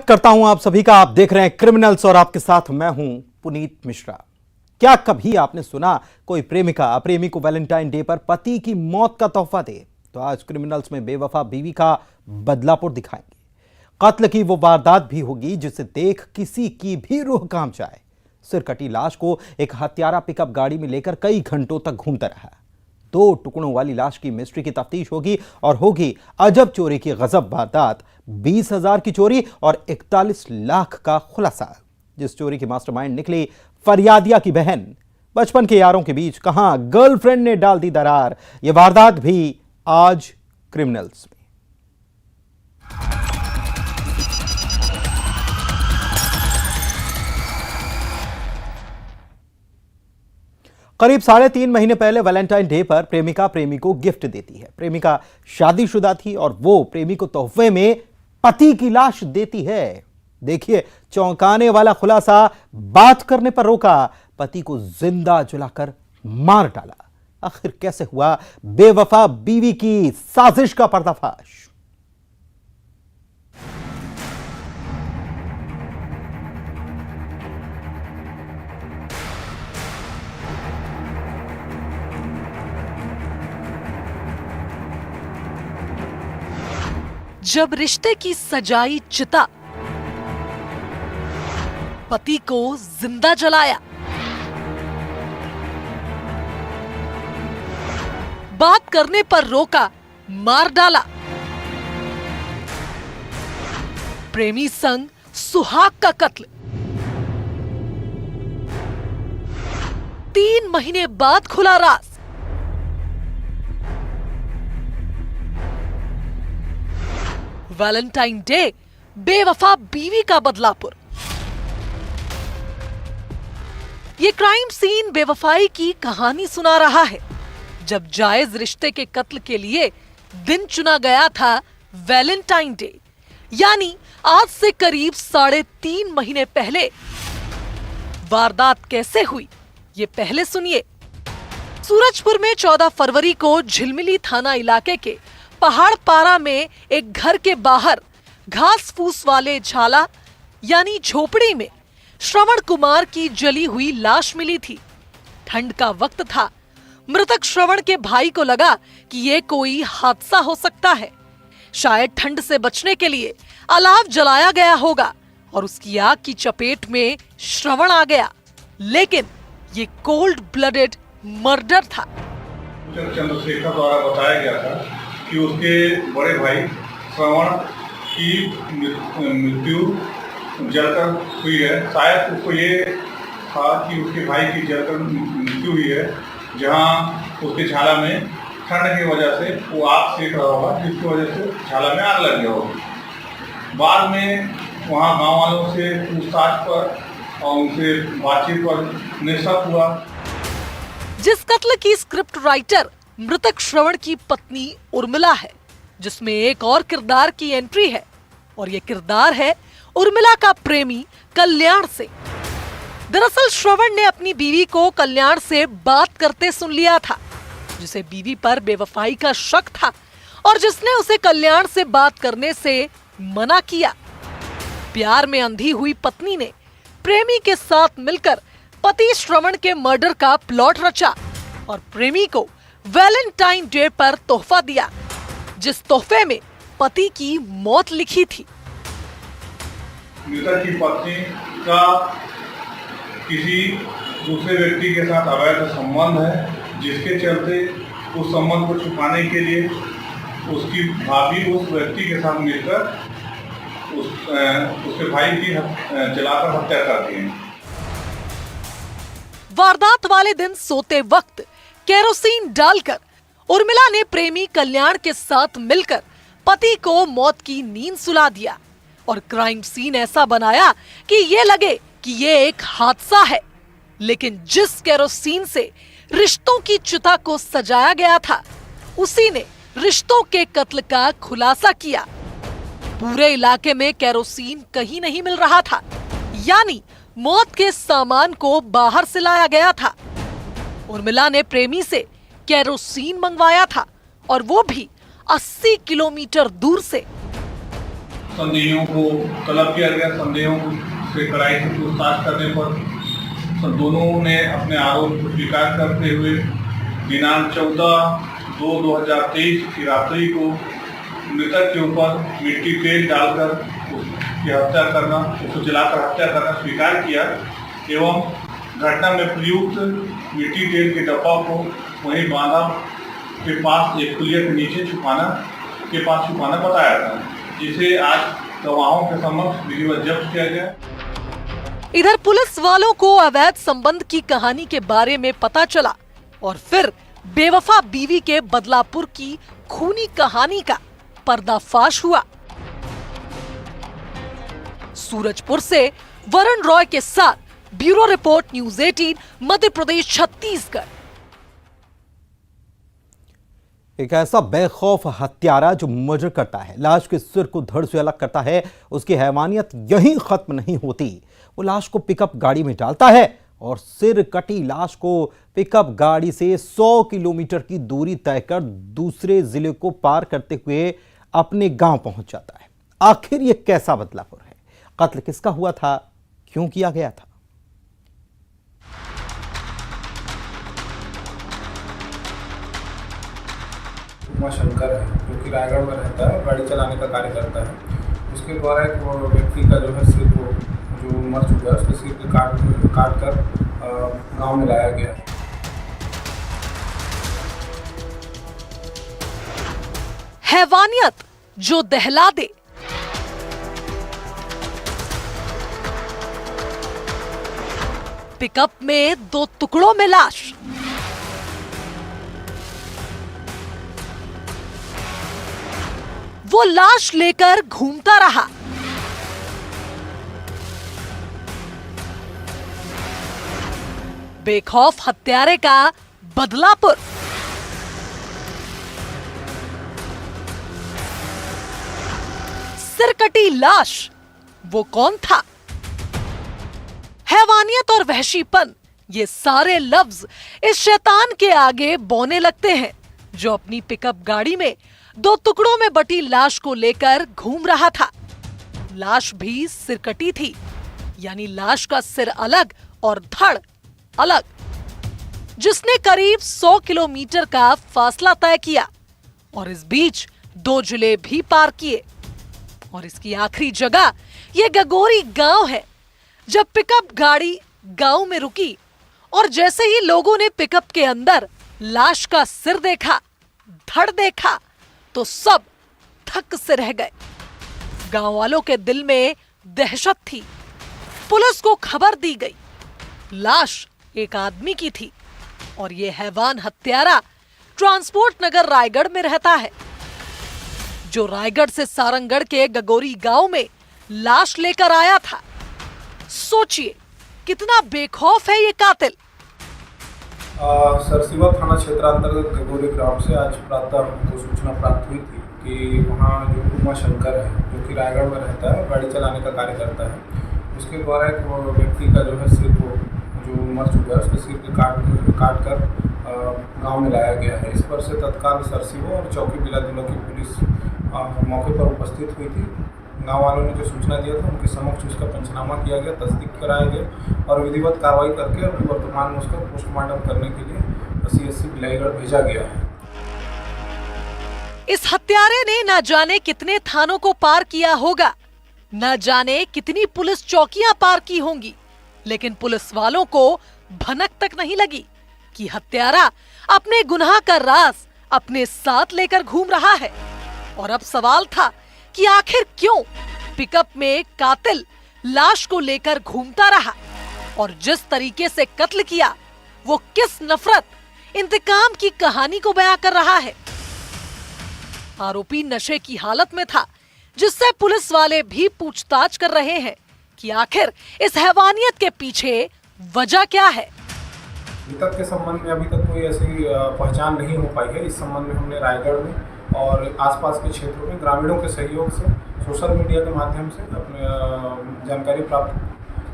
करता हूं आप सभी का। आप देख रहे हैं क्रिमिनल्स और आपके साथ मैं हूं पुनीत मिश्रा। क्या कभी आपने सुना कोई प्रेमिका प्रेमी को वैलेंटाइन डे पर पति की मौत का तोहफा दे? तो आज क्रिमिनल्स में बेवफा बीवी का बदलापुर दिखाएंगे। कत्ल की वो वारदात भी होगी जिसे देख किसी की भी रूह कांप जाए। सिर कटी लाश को एक हत्यारा पिकअप गाड़ी में लेकर कई घंटों तक घूमता रहा। 2 टुकड़ों वाली लाश की मिस्ट्री की तफ्तीश होगी और होगी अजब चोरी की गजब वारदात। 20,000 की चोरी और 41 लाख का खुलासा। जिस चोरी की मास्टरमाइंड निकली फरियादिया की बहन। बचपन के यारों के बीच कहां गर्लफ्रेंड ने डाल दी दरार। यह वारदात भी आज क्रिमिनल्स में। करीब 3.5 महीने पहले वैलेंटाइन डे पर प्रेमिका प्रेमी को गिफ्ट देती है। प्रेमिका शादीशुदा थी और वो प्रेमी को तोहफे में पति की लाश देती है। देखिए चौंकाने वाला खुलासा। बात करने पर रोका, पति को जिंदा जलाकर मार डाला। आखिर कैसे हुआ बेवफा बीवी की साजिश का पर्दाफाश? जब रिश्ते की सजाई चिता, पति को जिंदा जलाया, बात करने पर रोका, मार डाला। प्रेमी संग सुहाग का कत्ल। 3 महीने बाद खुला राज। वैलेंटाइन डे, बेवफा बीवी का बदलापुर। ये क्राइम सीन बेवफाई की कहानी सुना रहा है। जब जायज रिश्ते के कत्ल के लिए दिन चुना गया था वैलेंटाइन डे, यानी आज से करीब 3.5 महीने पहले। वारदात कैसे हुई ये पहले सुनिए। सूरजपुर में 14 फरवरी को झिलमिली थाना इलाके के पहाड़ पारा में एक घर के बाहर घास फूस वाले झाला यानी झोपड़ी में श्रवण कुमार की जली हुई लाश मिली थी। ठंड का वक्त था। मृतक श्रवण के भाई को लगा कि ये कोई हादसा हो सकता है। शायद ठंड से बचने के लिए अलाव जलाया गया होगा और उसकी आग की चपेट में श्रवण आ गया। लेकिन ये कोल्ड ब्लडेड मर्डर था। चंद्रशेखर द्वारा बताया गया था कि उसके बड़े भाई श्रवण की मृत्यु जलकर हुई है। शायद उसको ये था कि उसके भाई की जलकर मृत्यु हुई है, जहां उसके झाला में ठंड की वजह से वो आग सेक रहा होगा, जिसकी वजह से झाला में आग लग गया होगा। बाद में वहां गांव वालों से पूछताछ पर और उनसे बातचीत पर निष्पक्ष हुआ। जिस कत्ल की स्क्रिप्ट राइटर मृतक श्रवण की पत्नी उर्मिला है, जिसमें एक और किरदार की एंट्री है और ये किरदार है उर्मिला का प्रेमी कल्याण से। दरअसल श्रवण ने अपनी बीवी को कल्याण से बात करते सुन लिया था, जिसे बीवी पर बेवफाई का शक था और जिसने उसे कल्याण से बात करने से मना किया। प्यार में अंधी हुई पत्नी ने प्रेमी के साथ मिलकर पति श्रवण के मर्डर का प्लॉट रचा और प्रेमी को वैलेंटाइन डे पर तोहफा दिया, जिस तोहफे में पति की मौत लिखी थी। मृतक की पत्नी का किसी दूसरे व्यक्ति के साथ अवैध संबंध है, जिसके चलते उस संबंध को छुपाने के लिए उसकी भाभी उस व्यक्ति के साथ मिलकर उसके भाई की जलाकर हत्या करती है। वारदात वाले दिन सोते वक्त केरोसिन डालकर उर्मिला ने प्रेमी कल्याण के साथ मिलकर पति को मौत की नींद सुला दिया और क्राइम सीन ऐसा बनाया कि ये लगे कि ये एक हादसा है। लेकिन जिस केरोसिन से रिश्तों की चिता को सजाया गया था, उसी ने रिश्तों के कत्ल का खुलासा किया। पूरे इलाके में केरोसिन कहीं नहीं मिल रहा था, यानी मौत के सामान को बाहर से लाया गया था। उर्मिला ने प्रेमी से केरोसिन मंगवाया था और वो भी 80 किलोमीटर दूर से। संदेहियों को तलब किया गया। संदेहों से कड़ाई से पूछताछ करने पर दोनों ने अपने आरोप को स्वीकार करते हुए दिनांक 14/2/2023 की रात्रि को मृतक के ऊपर मिट्टी तेल डालकर उसकी हत्या करना, उसको जलाकर हत्या करना स्वीकार किया एवं घटना में प्रयुक्त मिट्टी तेल के डब्बा को वहीं बांधा के पास एक पुलिया के नीचे छुपाना बताया था, जिसे आज गवाहों के समक्ष विधिवत जब्त किया गया। इधर पुलिस वालों को अवैध संबंध की कहानी के बारे में पता चला और फिर बेवफा बीवी के बदलापुर की खूनी कहानी का पर्दाफाश हुआ। सूरजपुर से वरुण रॉय के साथ bureau report, news 18, Madhya Pradesh, Chhattisgarh. एक ऐसा बेखौफ हत्यारा जो मर्डर करता है, लाश के सिर को धड़ से अलग करता है, उसकी हैवानियत यहीं खत्म नहीं होती। वो लाश को पिकअप गाड़ी में डालता है और सिर कटी लाश को पिकअप गाड़ी से 100 किलोमीटर की दूरी तय कर दूसरे जिले को पार करते हुए अपने गांव पहुंच जाता है। आखिर ये कैसा बदलापुर है? कत्ल किसका हुआ था? क्यों किया गया था? उमा शंकर है, जो कि रायगढ़ में रहता है, गाड़ी चलाने का कार्य करता है। उसके द्वारा एक व्यक्ति का जो है सिर को, जो मर चुका है, उसके सिर को काट कर गांव में लाया गया। हैवानियत जो दहला दे, पिकअप में 2 टुकड़ों में लाश, वो लाश लेकर घूमता रहा। बेखौफ हत्यारे का बदलापुर। सिरकटी लाश, वो कौन था? हैवानियत और वहशीपन, ये सारे लफ्ज इस शैतान के आगे बौने लगते हैं, जो अपनी पिकअप गाड़ी में 2 टुकड़ों में बटी लाश को लेकर घूम रहा था। लाश भी सिरकटी थी, यानी लाश का सिर अलग और धड़ अलग, जिसने करीब 100 किलोमीटर का फासला तय किया और इस बीच 2 जिले भी पार किए। और इसकी आखिरी जगह यह गगोरी गांव है। जब पिकअप गाड़ी गांव में रुकी और जैसे ही लोगों ने पिकअप के अंदर लाश का सिर देखा, धड़ देखा, तो सब थक से रह गए। गांव वालों के दिल में दहशत थी। पुलिस को खबर दी गई। लाश एक आदमी की थी और ये हैवान हत्यारा ट्रांसपोर्ट नगर रायगढ़ में रहता है, जो रायगढ़ से सारंगढ़ के गगोरी गांव में लाश लेकर आया था। सोचिए कितना बेखौफ है ये कातिल। सरसीवा थाना क्षेत्रांतर्गत गगोरी ग्राम से आज प्रातः हमको सूचना प्राप्त हुई थी कि वहाँ जो उमा शंकर है, जो कि रायगढ़ में रहता है, गाड़ी चलाने का कार्य करता है। उसके द्वारा एक व्यक्ति का जो है सिर को, जो मर चुका है, उसके सिर को काट कर गांव में लाया गया है। इस पर से तत्काल सरसीवा और चौकी बिलादिलो की पुलिस मौके पर उपस्थित हुई थी। गाँव वालों ने जो सूचना दिया था, उनके समक्ष उसका पंचनामा किया गया, तस्दीक कराया गया और विधिवत कार्रवाई करके अभी वर्तमान में उसका पोस्टमार्टम करने के लिए CSC बिलाईगढ़ भेजा गया है। इस हत्यारे ने न जाने कितने थानों को पार किया होगा, न जाने कितनी पुलिस चौकियां पार की होंगी, लेकिन पुलिस वालों को भनक तक नहीं लगी कि हत्यारा अपने गुनाह का राज अपने साथ लेकर घूम रहा है। और अब सवाल था कि आखिर क्यों पिकअप में कातिल लाश को लेकर घूमता रहा और जिस तरीके से कत्ल किया, वो किस नफरत, इंतकाम की कहानी को बयां कर रहा है। आरोपी नशे की हालत में था, जिससे पुलिस वाले भी पूछताछ कर रहे हैं कि आखिर इस हैवानियत के पीछे वजह क्या है। मृतक के संबंध में अभी तक कोई ऐसी पहचान नहीं हो पाई है। इस संबंध में हमने रायगढ़ में और आसपास के क्षेत्रों में ग्रामीणों के सहयोग से, सोशल मीडिया के माध्यम से अपने जानकारी प्राप्त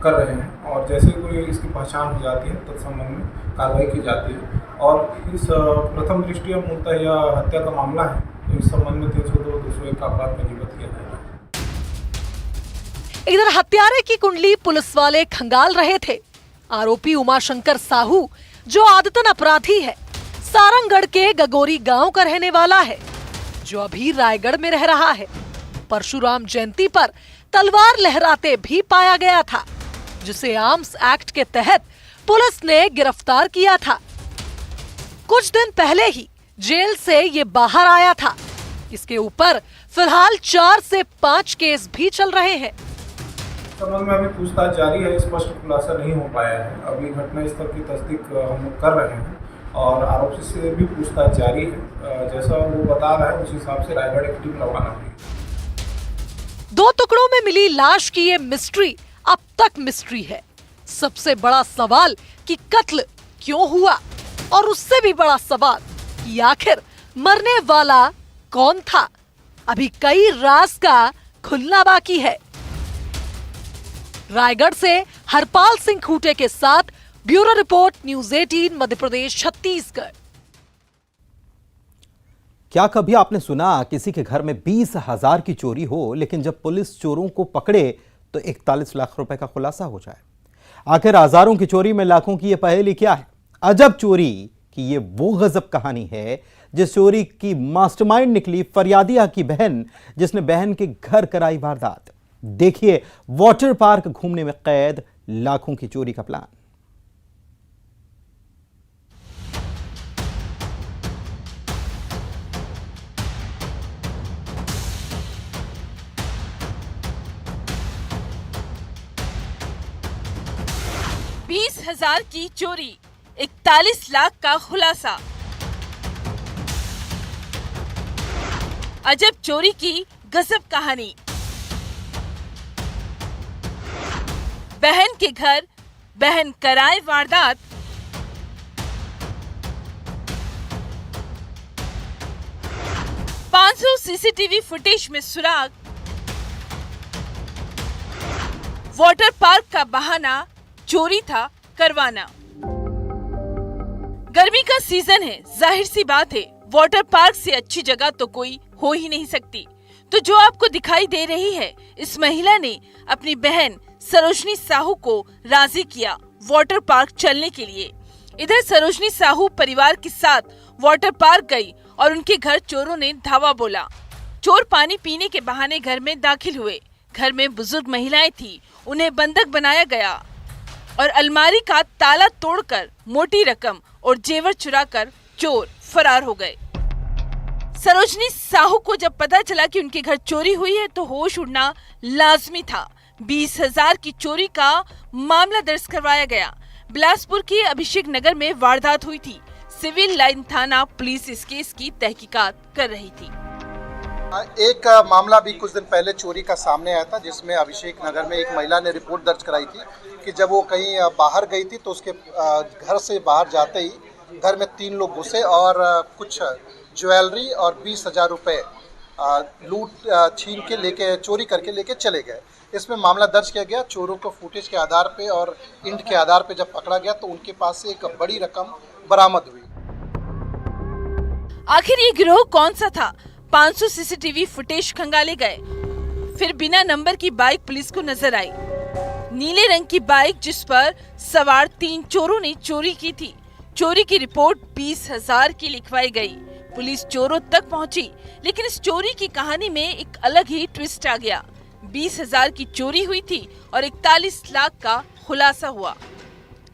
कर रहे हैं और जैसे ही कोई इसकी पहचान हो जाती है तत्संबंध में कार्रवाई की जाती है। और इस प्रथम दृष्टया मूलतः यह हत्या का मामला है, इस संबंध में 302, 201 का अपराध पंजीबद्ध किया जाएगा। इधर हत्यारे की कुंडली पुलिस वाले खंगाल रहे थे। आरोपी उमाशंकर साहू, जो आदतन अपराधी है, सारंगगढ़ के गगोरी गांव का रहने वाला है, जो अभी रायगढ़ में रह रहा है। परशुराम जयंती पर तलवार लहराते भी पाया गया था, जिसे आर्म्स एक्ट के तहत पुलिस ने गिरफ्तार किया था। कुछ दिन पहले ही जेल से ये बाहर आया था। इसके ऊपर फिलहाल 4 से 5 केस भी चल रहे हैं। संबंध में अभी पूछताछ जारी है, स्पष्ट खुलासा नहीं हो पाया है। अभी घटनास्थल की तस्दीक हम लोग कर रहे हैं और आरोपी से भी पूछताछ जारी है। जैसा वो बता रहा है उस हिसाब से रायगढ़ एक टीम रवाना हुई। 2 टुकड़ों में मिली लाश की ये मिस्ट्री अब तक मिस्ट्री है। सबसे बड़ा सवाल कि कत्ल क्यों हुआ, और उससे भी बड़ा सवाल कि आखिर मरने वाला कौन था। अभी कई राज का खुलना बाकी है। रायगढ़ से हरपाल सिंह खूटे के साथ bureau report, news 18 Madhya Pradesh Chhattisgarh. क्या कभी आपने सुना किसी के घर में 20,000 की चोरी हो, लेकिन जब पुलिस चोरों को पकड़े तो 41 लाख रुपए का खुलासा हो जाए? आखिर हजारों की चोरी में लाखों की यह पहेली क्या है? अजब चोरी की ये वो गजब कहानी है जिस चोरी की मास्टरमाइंड निकली फरियादिया की बहन, जिसने बहन के घर कराई वारदात। देखिए वाटर पार्क घूमने में कैद लाखों की चोरी का प्लान। $20,000 की चोरी, 41 लाख का खुलासा। अजब चोरी की गजब कहानी। बहन के घर बहन कराए वारदात। सीसीटीवी फुटेज में सुराग। वाटर पार्क का बहाना चोरी था करवाना। गर्मी का सीजन है, जाहिर सी बात है वाटर पार्क से अच्छी जगह तो कोई हो ही नहीं सकती। तो जो आपको दिखाई दे रही है, इस महिला ने अपनी बहन सरोजनी साहू को राजी किया वाटर पार्क चलने के लिए। इधर सरोजनी साहू परिवार के साथ वाटर पार्क गई और उनके घर चोरों ने धावा बोला। चोर पानी पीने के बहाने घर में दाखिल हुए। घर में बुजुर्ग महिलाएं थी, उन्हें बंधक बनाया गया और अलमारी का ताला तोड़कर मोटी रकम और जेवर चुराकर चोर फरार हो गए। सरोजनी साहू को जब पता चला कि उनके घर चोरी हुई है तो होश उड़ना लाजमी था। 20,000 की चोरी का मामला दर्ज करवाया गया। बिलासपुर के अभिषेक नगर में वारदात हुई थी। सिविल लाइन थाना पुलिस इस केस की तहकीकात कर रही थी। एक मामला भी कुछ दिन पहले चोरी का सामने आया था, जिसमें अभिषेक नगर में एक महिला ने रिपोर्ट दर्ज कराई थी कि जब वो कहीं बाहर गई थी तो उसके घर से बाहर जाते ही घर में 3 लोग घुसे और कुछ ज्वेलरी और 20,000 रुपये लूट छीन के लेके चोरी करके लेके चले गए। इसमें मामला दर्ज किया गया। चोरों को फुटेज के आधार पे और इंट के आधार पे जब पकड़ा गया तो उनके पास से एक बड़ी रकम बरामद हुई। आखिर ये गिरोह कौन सा था? 500 सीसीटीवी फुटेज खंगाले गए। फिर बिना नंबर की बाइक पुलिस को नजर आई। नीले रंग की बाइक जिस पर सवार 3 चोरों ने चोरी की थी। चोरी की रिपोर्ट 20,000 की लिखवाई गई। पुलिस चोरों तक पहुंची, लेकिन इस चोरी की कहानी में एक अलग ही ट्विस्ट आ गया। 20,000 की चोरी हुई थी और 41 लाख का खुलासा हुआ।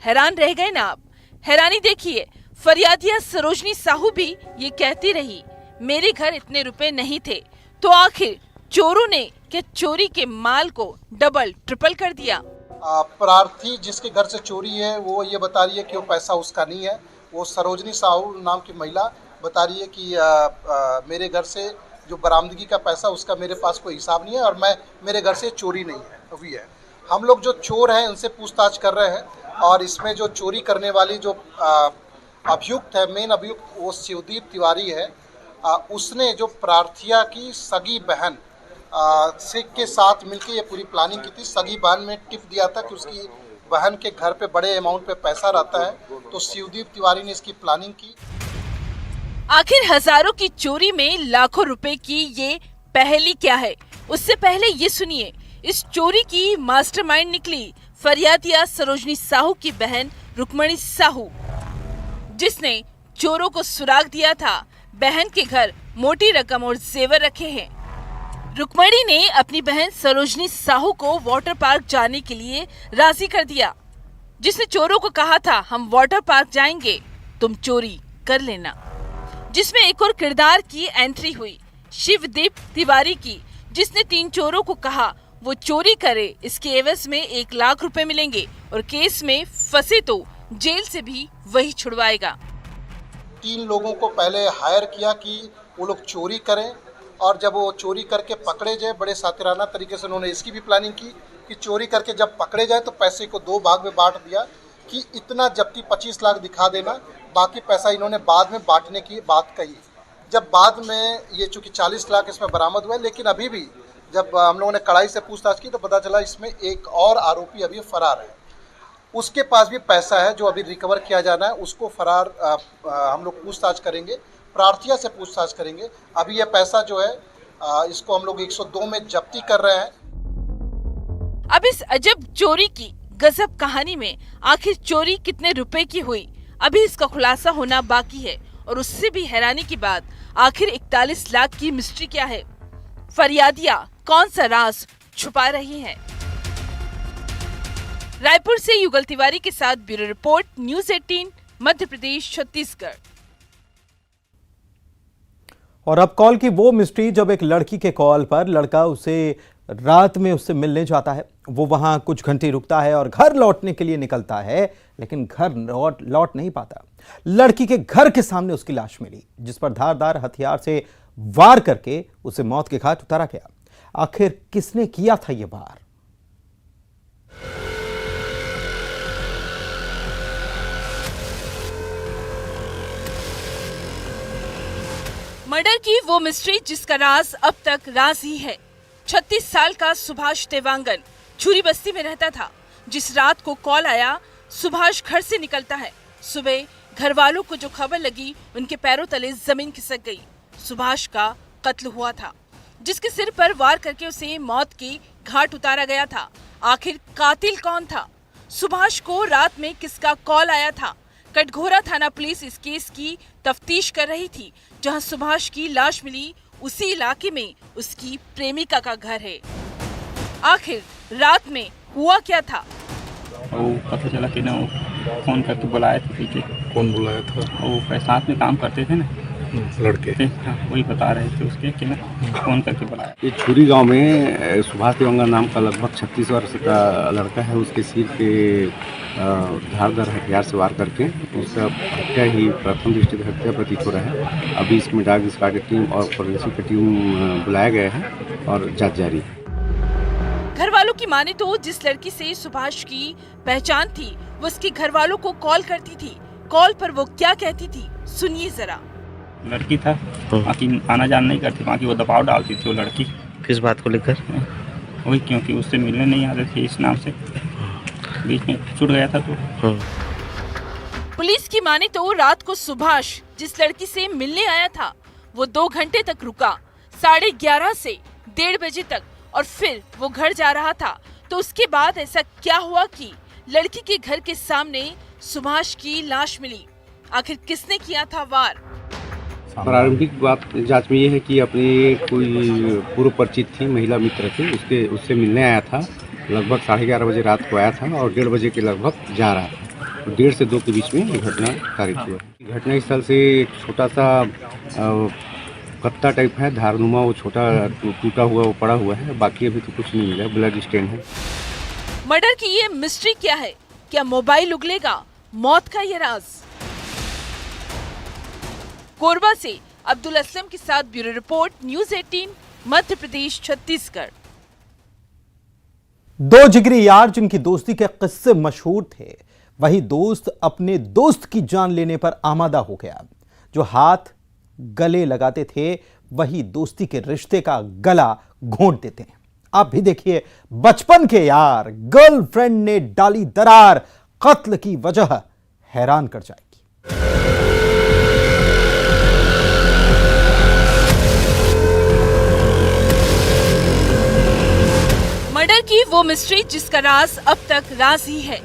हैरान रह गए ना आप? हैरानी देखिए, फरियादिया सरोजनी साहू भी ये कहती रही, मेरे घर इतने रुपए नहीं थे। तो आखिर चोरों ने क्या चोरी के माल को डबल ट्रिपल कर दिया? प्रार्थी जिसके घर से चोरी है वो ये बता रही है कि वो पैसा उसका नहीं है। वो सरोजनी साहू नाम की महिला बता रही है कि मेरे घर से जो बरामदगी का पैसा उसका मेरे पास कोई हिसाब नहीं है और मेरे घर से चोरी नहीं है हुई है। हम लोग जो चोर हैं उनसे पूछताछ कर रहे हैं और इसमें जो चोरी करने वाली जो अभियुक्त है, मेन अभियुक्त वो शिवदीप तिवारी है। उसने जो प्रार्थिया की सगी बहन से के साथ मिलकर ये पूरी प्लानिंग की थी। सगी बहन ने टिप दिया था कि उसकी बहन के घर पे बड़े अमाउंट पे पैसा रहता है, तो शिवदीप तिवारी ने इसकी प्लानिंग की। आखिर हजारों की चोरी में लाखों रुपए की ये पहेली क्या है? उससे पहले ये सुनिए, इस चोरी की मास्टरमाइंड निकली फरियादिया सरोजनी साहू की बहन रुक्मणी साहू, जिसने चोरों को सुराग दिया था। बहन के घर मोटी रकम और जेवर रखे हैं। रुक्मणी ने अपनी बहन सरोजनी साहू को वाटर पार्क जाने के लिए राजी कर दिया, जिसने चोरों को कहा था हम वाटर पार्क जाएंगे, तुम चोरी कर लेना। जिसमें एक और किरदार की एंट्री हुई शिवदीप तिवारी की, जिसने 3 चोरों को कहा वो चोरी करे, इसके एवज में 1 लाख रुपए मिलेंगे और केस में फंसे तो जेल से भी वही छुड़वाएगा। 3 लोगों को पहले हायर किया कि वो लोग चोरी करें, और जब वो चोरी करके पकड़े जाए बड़े सातिराना तरीके से उन्होंने इसकी भी प्लानिंग की कि चोरी करके जब पकड़े जाए तो पैसे को 2 भाग में बांट दिया कि इतना जब्ती 25 लाख दिखा देना, बाकी पैसा इन्होंने बाद में बांटने की बात कही। जब बाद में ये चूँकि 40 लाख इसमें बरामद हुए, लेकिन अभी भी जब हम लोगों ने कड़ाई से पूछताछ की तो पता चला इसमें एक और आरोपी अभी फरार है। उसके पास भी पैसा है जो अभी रिकवर किया जाना है, उसको फरार हम लोग पूछताछ करेंगे, प्रार्थिया से पूछताछ करेंगे। अभी ये पैसा जो है इसको हम लोग 102 में जब्ती कर रहे हैं। अब इस अजब चोरी की गजब कहानी में आखिर चोरी कितने रुपए की हुई, अभी इसका खुलासा होना बाकी है। और उससे भी हैरानी की बात, आखिर 41 लाख की मिस्ट्री क्या है? फरियादिया कौन सा राज छुपा रही हैं? रायपुर से युगल तिवारी के साथ bureau report, news 18 Madhya Pradesh Chhattisgarh. और अब कॉल की वो मिस्ट्री, जब एक लड़की के कॉल पर लड़का उसे रात में उससे मिलने जाता है, वो वहां कुछ घंटे रुकता है और घर लौटने के लिए निकलता है, लेकिन घर लौट नहीं पाता। लड़की के घर के सामने उसकी लाश मिली, जिस पर धारदार हथियार से वार करके उसे मौत के घाट उतारा गया। आखिर किसने किया था ये वार? मर्डर की वो मिस्ट्री जिसका राज अब तक राज ही है। 36 साल का सुभाष देवांगन छुरी बस्ती में रहता था। जिस रात को कॉल आया, सुभाष घर से निकलता है। सुबह घर वालों को जो खबर लगी, उनके पैरों तले जमीन खिसक गई। सुभाष का कत्ल हुआ था, जिसके सिर पर वार करके उसे मौत की घाट उतारा गया था। आखिर कातिल कौन था? सुभाष को रात में किसका कॉल आया था? कटघोरा थाना पुलिस इस केस की तफ्तीश कर रही थी। जहां सुभाष की लाश मिली, उसी इलाके में उसकी प्रेमिका का घर है। आखिर रात में हुआ क्या था? वो पता चला कि ना, फोन करके बुलाया था पीछे। कौन बुलाया था? वो साथ में काम करते थे ना लड़के। हाँ, वही बता रहे थे उसके कि ना फोन करके बुलाया। ये छुरी गांव में सुभाष देवांगन नाम का लगभग 36 वर्ष का लड़का है। उसके सिर पे धारदार हथियार से वार करके उसका हत्या ही प्रथम दृष्टि से हत्या प्रतीत हो रहा है। अभी इसमें डॉग स्क्वाड की टीम और फोरेंसिक की टीम बुलाया गया है और जांच जारी है। घर वालों की माने तो जिस लड़की से सुभाष की पहचान थी, वो उसके घर वालों को कॉल करती थी। कॉल पर वो क्या कहती थी, सुनिए जरा। लड़की था, बाकी आना जाना नहीं करती, बाकी वो दबाव डालती थी वो लड़की। किस बात को लेकर? वही क्योंकि उससे मिलने नहीं आते थे, इस नाम से बीच में छूट गया था। तो पुलिस की माने तो रात को सुभाष जिस लड़की से मिलने आया था, वो 2 घंटे तक रुका, 11:30 से 1:30 बजे तक, और फिर वो घर जा रहा था। तो उसके बाद ऐसा क्या हुआ कि लड़की के घर के सामने सुभाष की लाश मिली? आखिर किसने किया था वार? प्रारंभिक बात जांच में ये है कि अपनी कोई पूर्व परिचित थी, महिला मित्र थी, उससे मिलने आया था। लगभग 11:30 बजे रात को आया था और 1:30 बजे के लगभग जा रहा था। तो 1:30 से 2 के बीच में ये घटना कारित हुआ। घटनास्थल से एक छोटा सा कत्ता टाइप है, धारनुमा, वो छोटा टूटा हुआ वो पड़ा हुआ है। बाकी अभी तो कुछ नहीं मिला, ब्लड स्टेन है। मर्डर की ये मिस्ट्री क्या है? क्या मोबाइल उगलेगा? मौत का ये राज? कोरबा से अब्दुल असलम के साथ bureau report, news 18 Madhya Pradesh Chhattisgarh. 2 जिगरी यार जिनकी दोस्ती के किस्से मशहूर थे, वही दोस्त अपने दोस्त की जान लेने पर आमादा हो गया। जो हाथ गले लगाते थे, वही दोस्ती के रिश्ते का गला घोंट देते हैं। आप भी देखिए, बचपन के यार, गर्लफ्रेंड ने डाली दरार, कत्ल की वजह हैरान कर जाएगी। मर्डर क्योंकि वो मिस्ट्री जिसका राज अब तक राज ही है।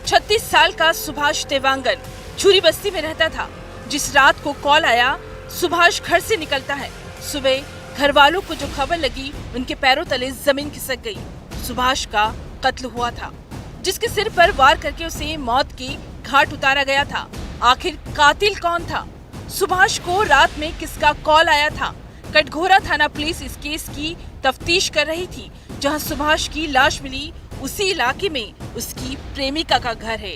36 साल का सुभाष देवांगन छुरी बस्ती में रहता था। जिस रात को कॉल आया, सुभाष घर से निकलता है। सुबह घर वालों को जो खबर लगी, उनके पैरों तले जमीन खिसक गई। सुभाष का कत्ल हुआ था, जिसके सिर पर वार करके उसे मौत की घाट उतारा गया था। आखिर कातिल कौन था? सुभाष को रात में किसका कॉल आया था? कटघोरा थाना पुलिस इस केस की तफ्तीश कर रही थी। जहां सुभाष की लाश मिली, उसी इलाके में उसकी प्रेमिका का घर है।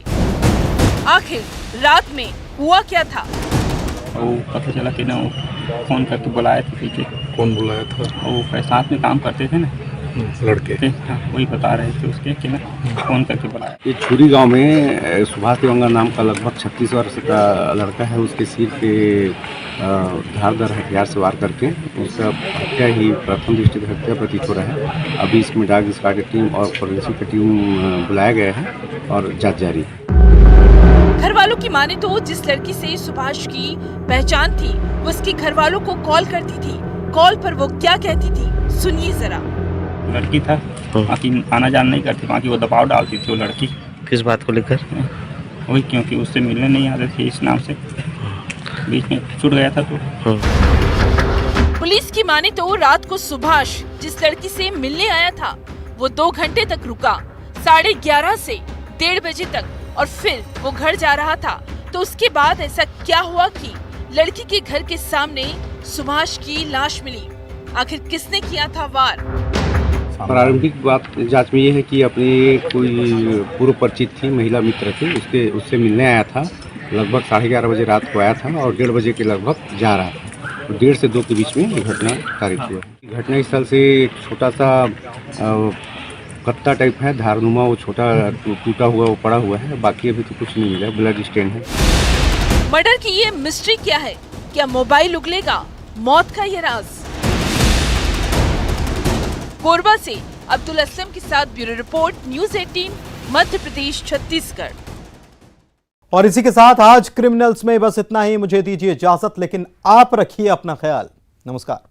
आखिर रात में हुआ क्या था? वो पता चला कि ना, वो फोन करके बुलाया था पीछे। कौन बुलाया था? वो साथ में काम करते थे ना लड़के। हाँ, वही बता रहे थे उसके कि ना फोन करके बुलाया। ये छुरी गांव में सुभाष देवांगन नाम का लगभग 36 वर्ष का लड़का है। उसके सिर पे धारदार हथियार से वार करके उसका हत्या ही प्रथम दृष्टि हत्या प्रतीत हो रहा है। अभी इसमें डॉग स्क्वाड की टीम और फोरेंसिक की टीम बुलाया गया है और जांच जारी है। घर वालों की माने तो जिस लड़की से सुभाष की पहचान थी, वो उसके घर वालों को कॉल करती थी। कॉल पर वो क्या कहती थी, सुनिए जरा। लड़की था, बाकी आना जान नहीं करती, बाकी वो दबाव डालती थी वो लड़की। किस बात को लेकर? वही क्योंकि उससे मिलने नहीं आते थे, इस नाम से बीच में छूट गया था। तो पुलिस की माने तो रात को सुभाष जिस लड़की से मिलने आया था, वो 2 घंटे तक रुका, 11:30 से 1:30 बजे तक, और फिर वो घर जा रहा था। तो उसके बाद ऐसा क्या हुआ कि लड़की के घर के सामने सुभाष की लाश मिली? आखिर किसने किया था वार? प्रारंभिक बात जांच में ये है कि अपनी कोई पूर्व परिचित थी, महिला मित्र थी, उससे मिलने आया था। लगभग 11:30 बजे रात को आया था और 1:30 बजे के लगभग जा रहा था। तो 1:30 से 2 के बीच में ये घटना कारित हुआ। घटना स्थल से एक छोटा सा कत्ता टाइप है, धारनुमा, वो छोटा टूटा हुआ वो पड़ा हुआ है। बाकी अभी तो कुछ नहीं मिला, ब्लड स्टेन है। मर्डर की ये मिस्ट्री क्या है? क्या मोबाइल उगलेगा? मौत का ये राज? कोरबा से अब्दुल असलम के साथ bureau report, news 18, Madhya Pradesh, Chhattisgarh. और इसी के साथ आज क्रिमिनल्स में बस इतना ही। मुझे दीजिए इजाजत, लेकिन आप रखिए अपना ख्याल। नमस्कार।